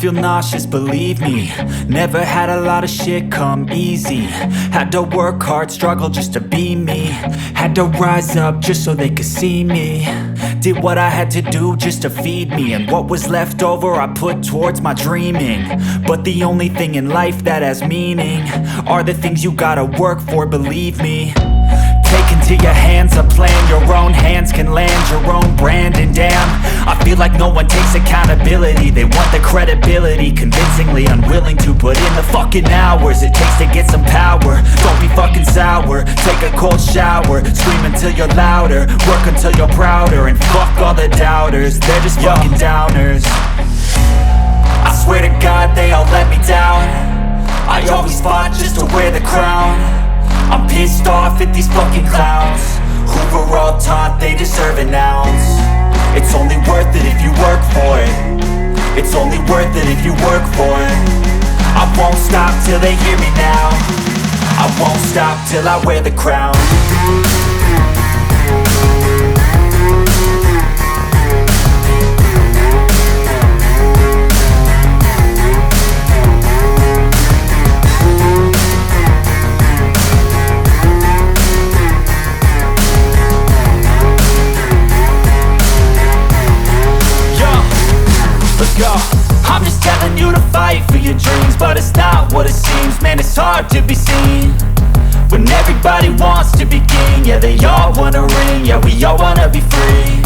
feel nauseous, believe me. Never had a lot of shit come easy. Had to work hard, struggle just to be me. Had to rise up just so they could see me. Did what I had to do just to feed me, and what was left over I put towards my dreaming. But the only thing in life that has meaning are the things you gotta work for, believe me. Take into your hands a plan, your own hands can land your own brand. And damn, I feel like no one takes accountability. They want the credibility, convincingly unwilling to put in the fucking hours it takes to get some power. Don't be fucking sour, take a cold shower. Scream until you're louder, work until you're prouder. And fuck all the doubters, they're just fucking downers. I swear to God they all let me down. I always fought just to wear the crown. I'm pissed off at these fucking clowns who were all taught they deserve an ounce. It's only worth it if you work for it. It's only worth it if you work for it. I won't stop till they hear me now. I won't stop till I wear the crown. I'm just telling you to fight for your dreams, but it's not what it seems. Man, it's hard to be seen when everybody wants to be king. Yeah, they all wanna ring, yeah, we all wanna be free.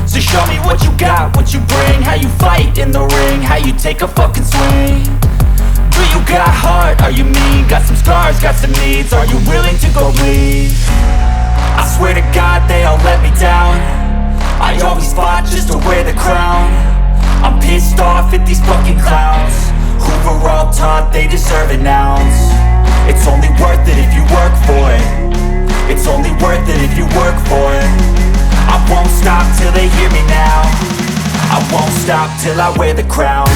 So show me what you got, what you bring, how you fight in the ring, how you take a fucking swing. Do you got heart, are you mean? Got some scars, got some needs, are you willing to go bleed? I swear to God they all let me down. I always fought just to wear the crown. I'm pissed off at these fucking clowns who were all taught they deserve an ounce. It's only worth it if you work for it. It's only worth it if you work for it. I won't stop till they hear me now. I won't stop till I wear the crown.